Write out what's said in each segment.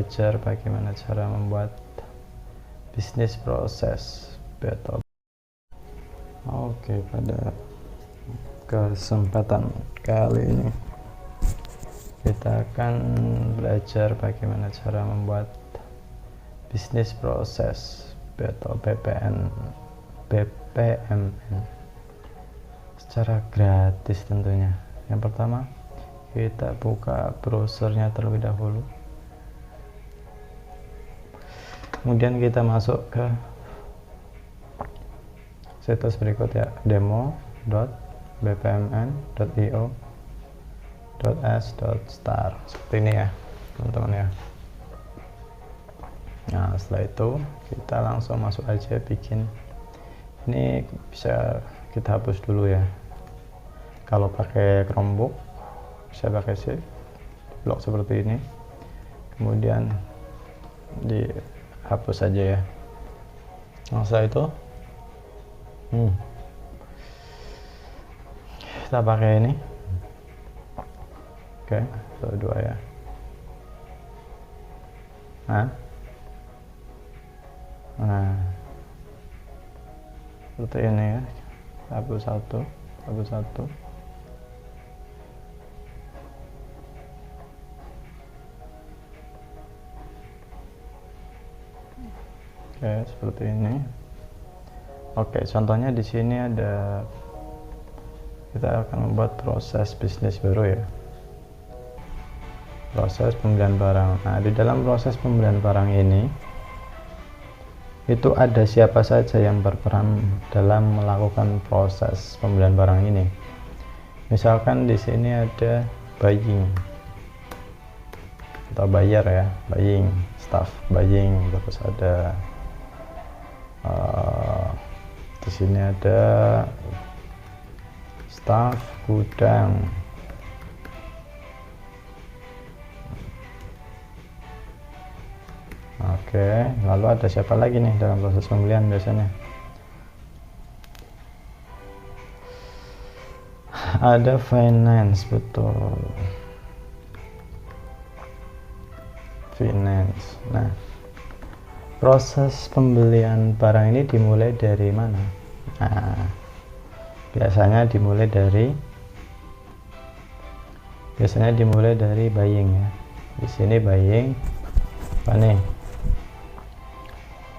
belajar bagaimana cara membuat bisnis proses battle. Oke, pada kesempatan kali ini kita akan belajar bagaimana cara membuat bisnis proses atau BPMN secara gratis tentunya. Yang pertama, kita buka browsernya terlebih dahulu, kemudian kita masuk ke situs berikut ya, demo.bpmn.io.s.star, seperti ini ya teman-teman ya. Nah, setelah itu kita langsung masuk aja bikin. Ini bisa kita hapus dulu ya. Kalau pakai Chromebook bisa pakai save blok seperti ini, kemudian dihapus saja ya. Nah, setelah itu kita pakai ini. Oke, dua ya. Nah, seperti ini ya. Hapus satu. Oke, seperti ini. Oke, contohnya di sini ada, kita akan membuat proses bisnis baru ya. Proses pembelian barang. Nah, di dalam proses pembelian barang ini itu ada siapa saja yang berperan dalam melakukan proses pembelian barang ini. Misalkan di sini ada buying atau buyer ya, buying, staff buying, terus ada di sini ada staff gudang. Oke, lalu ada siapa lagi nih dalam proses pembelian biasanya? Ada finance, betul. Finance. Nah, proses pembelian barang ini dimulai dari mana? Nah, biasanya dimulai dari buying ya. Di sini buying apa nih?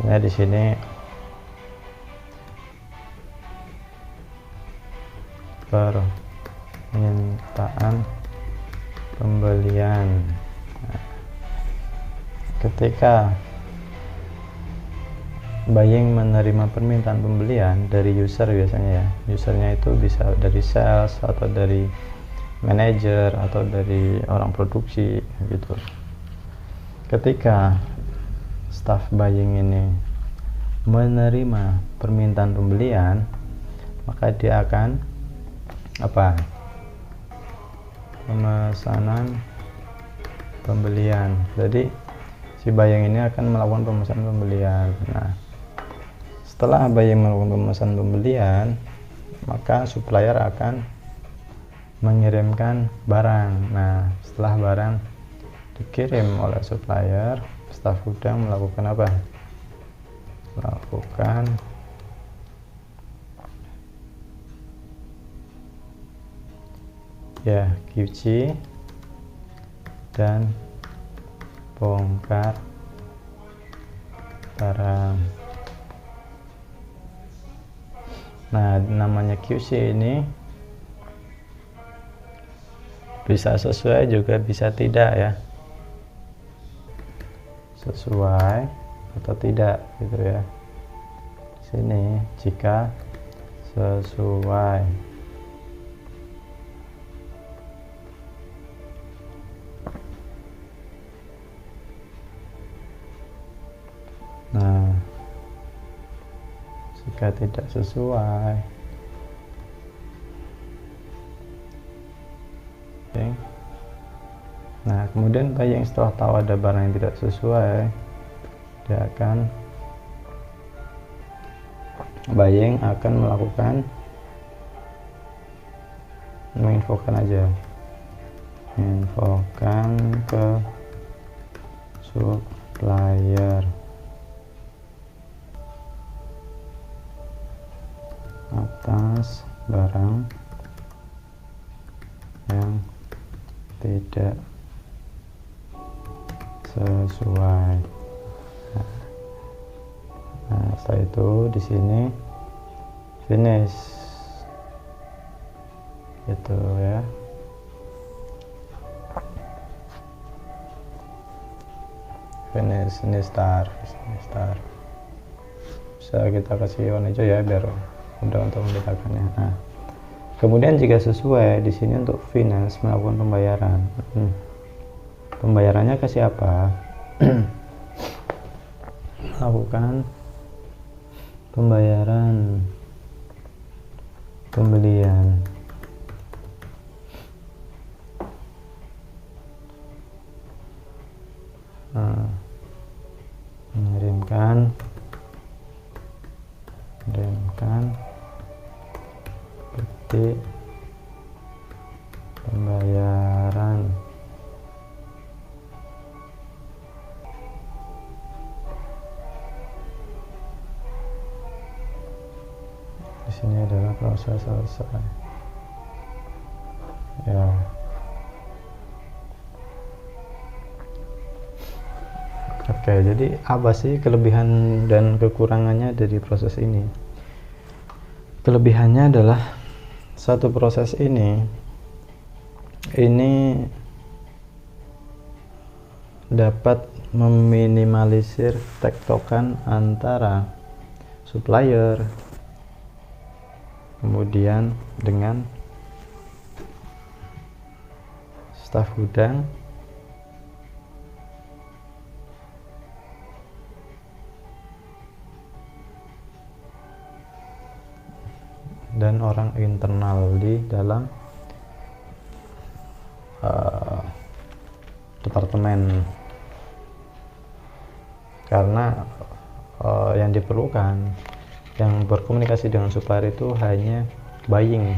Nah, di sini permintaan pembelian. Nah, ketika buying menerima permintaan pembelian dari user biasanya ya, usernya itu bisa dari sales atau dari manajer atau dari orang produksi gitu. Ketika staff buying ini menerima permintaan pembelian, maka dia akan pemesanan pembelian. Jadi si buying ini akan melakukan pemesanan pembelian. Nah, setelah buying melakukan pemesanan pembelian, maka supplier akan mengirimkan barang. Nah, setelah barang dikirim oleh supplier, staf gudang melakukan apa? Melakukan ya QC dan bongkar barang. Nah, namanya QC ini bisa sesuai juga bisa tidak ya, sesuai atau tidak gitu ya. Sini jika sesuai. Nah, jika tidak sesuai, oke. Nah, kemudian buying setelah tahu ada barang yang tidak sesuai, dia akan melakukan menginfokan aja, infokan ke supplier atas barang yang tidak sesuai. Nah, setelah itu di sini finish gitu ya. Finish, ini start. Bisa kita kasih warna hijau ya biar mudah untuk membedakannya. Nah, kemudian jika sesuai di sini untuk finish melakukan pembayaran. Pembayarannya ke siapa? Melakukan pembayaran pembelian. Mengirimkan bukti pembayaran di sini adalah proses selesai ya. Oke, jadi apa sih kelebihan dan kekurangannya dari proses ini? Kelebihannya adalah satu proses ini dapat meminimalisir tektokan antara supplier kemudian dengan staf gudang dan orang internal di dalam departemen, karena yang diperlukan yang berkomunikasi dengan supplier itu hanya buying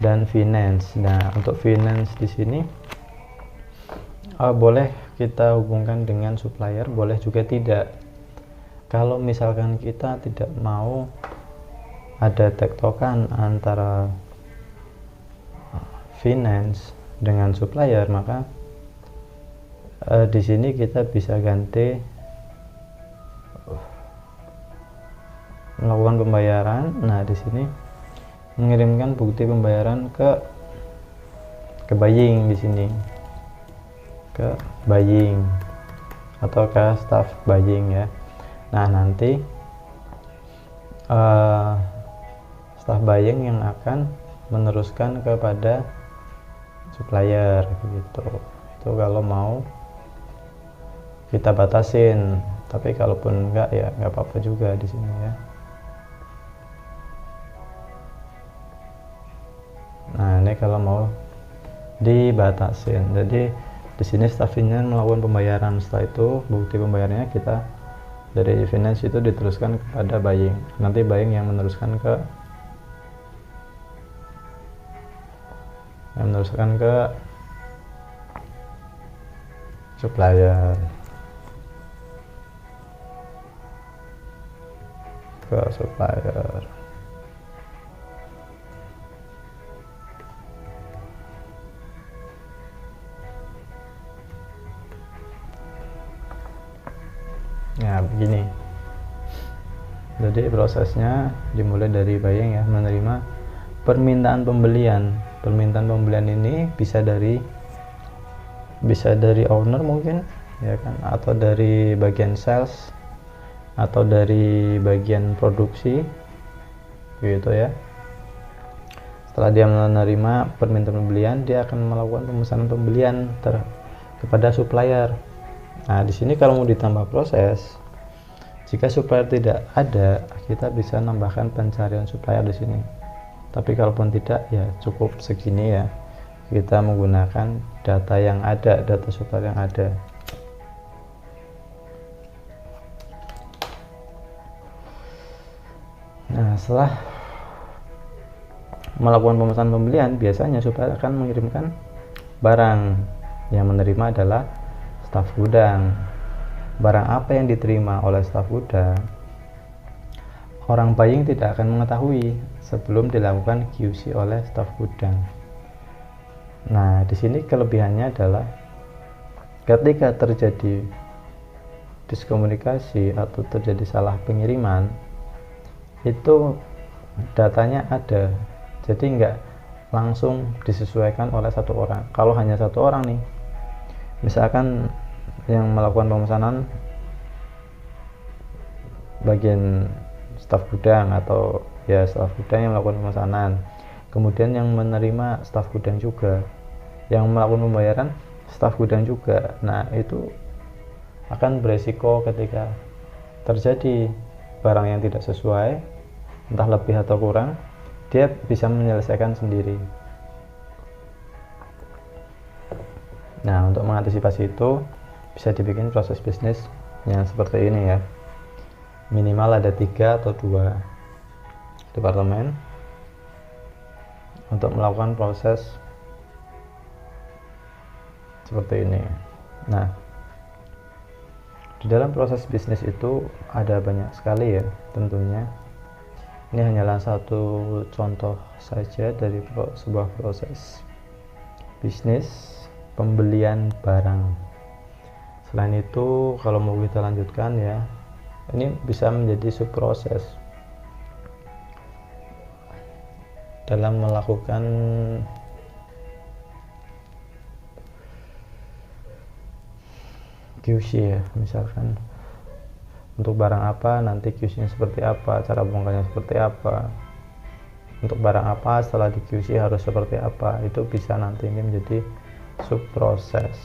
dan finance. Nah, untuk finance di sini boleh kita hubungkan dengan supplier, boleh juga tidak. Kalau misalkan kita tidak mau ada tektokan antara finance dengan supplier, maka di sini kita bisa ganti melakukan pembayaran. Nah, di sini mengirimkan bukti pembayaran ke buying, di sini ke buying atau ke staff buying ya. Nah, nanti staff buying yang akan meneruskan kepada supplier gitu. Itu kalau mau kita batasin, tapi kalaupun enggak ya nggak apa-apa juga di sini ya. Nah, ini kalau mau dibatasin, jadi di sini staff finance melakukan pembayaran, setelah itu bukti pembayarannya kita dari finance itu diteruskan kepada buying, nanti buying yang meneruskan ke supplier, ya begini. Jadi prosesnya dimulai dari buying ya, menerima permintaan pembelian. Permintaan pembelian ini bisa dari owner mungkin ya kan, atau dari bagian sales, atau dari bagian produksi gitu ya. Setelah dia menerima permintaan pembelian, dia akan melakukan pemesanan pembelian kepada supplier. Nah, di sini kalau mau ditambah proses, jika supplier tidak ada, kita bisa nambahkan pencarian supplier di sini. Tapi kalaupun tidak, ya cukup segini ya. Kita menggunakan data yang ada, data supplier yang ada. Nah, setelah melakukan pemesanan pembelian, biasanya supplier akan mengirimkan barang. Yang menerima adalah staf gudang. Barang apa yang diterima oleh staf gudang, orang buying tidak akan mengetahui sebelum dilakukan QC oleh staf gudang. Nah, di sini kelebihannya adalah ketika terjadi diskomunikasi atau terjadi salah pengiriman, itu datanya ada, jadi nggak langsung disesuaikan oleh satu orang. Kalau hanya satu orang nih, misalkan yang melakukan pemesanan bagian staf gudang atau ya staf gudang yang melakukan pemesanan, kemudian yang menerima staf gudang juga, yang melakukan pembayaran staf gudang juga. Nah, itu akan beresiko ketika terjadi barang yang tidak sesuai, entah lebih atau kurang, dia bisa menyelesaikan sendiri. Nah, untuk mengantisipasi itu bisa dibikin proses bisnis yang seperti ini ya. Minimal ada 3 atau 2 departemen untuk melakukan proses seperti ini. Nah, di dalam proses bisnis itu ada banyak sekali ya tentunya. Ini hanyalah satu contoh saja dari sebuah proses bisnis pembelian barang. Selain itu, kalau mau kita lanjutkan ya, ini bisa menjadi subproses dalam melakukan QC ya. Misalkan untuk barang apa nanti QC-nya seperti apa, cara bongkarnya seperti apa, untuk barang apa setelah di QC harus seperti apa, itu bisa nanti ini menjadi subproses.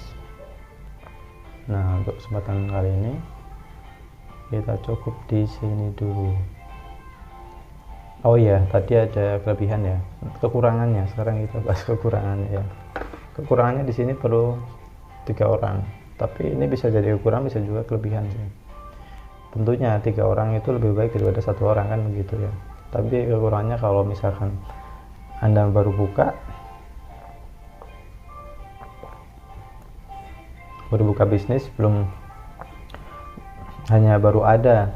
Nah, untuk kesempatan kali ini kita cukup di sini dulu. Oh iya, tadi ada kelebihan ya, kekurangannya. Sekarang kita bahas kekurangannya ya. Kekurangannya di sini perlu 3 orang, tapi ini bisa jadi kekurangan, bisa juga kelebihan sih. Tentunya 3 orang itu lebih baik daripada 1 orang kan begitu ya. Tapi kekurangannya kalau misalkan Anda baru buka bisnis, belum, hanya baru ada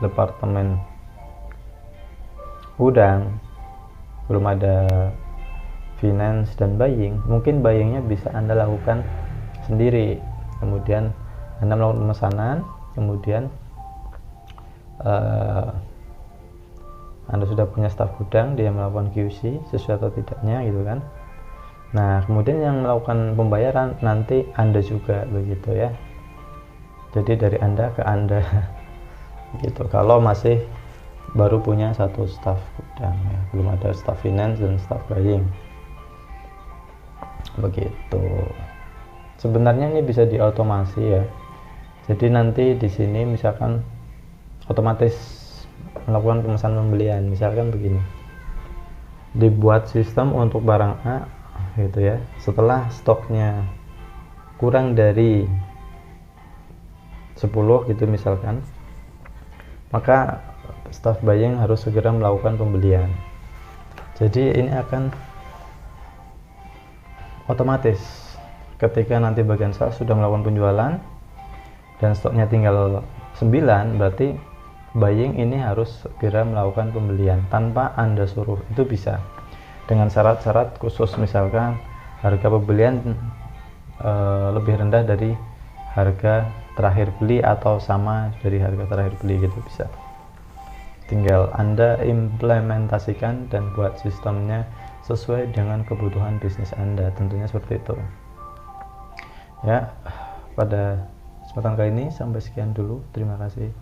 departemen gudang, belum ada finance dan buying, mungkin buyingnya bisa Anda lakukan sendiri. Kemudian Anda melakukan pemesanan, kemudian Anda sudah punya staf gudang, dia melakukan QC sesuai atau tidaknya gitu kan. Nah, kemudian yang melakukan pembayaran nanti Anda juga begitu ya. Jadi dari Anda ke Anda gitu. Kalau masih baru punya 1 staf gudang ya, belum ada staf finance dan staf buying. Begitu. Sebenarnya ini bisa diotomasi ya. Jadi nanti di sini misalkan otomatis melakukan pemesanan pembelian, misalkan begini. Dibuat sistem untuk barang A gitu ya, setelah stoknya kurang dari 10 gitu misalkan, maka staf buying harus segera melakukan pembelian. Jadi ini akan otomatis ketika nanti bagian sales sudah melakukan penjualan dan stoknya tinggal 9, berarti buying ini harus segera melakukan pembelian tanpa Anda suruh. Itu bisa dengan syarat-syarat khusus, misalkan harga pembelian lebih rendah dari harga terakhir beli atau sama dari harga terakhir beli gitu, bisa. Tinggal Anda implementasikan dan buat sistemnya sesuai dengan kebutuhan bisnis Anda, tentunya seperti itu ya. Pada kesempatan kali ini sampai sekian dulu, terima kasih.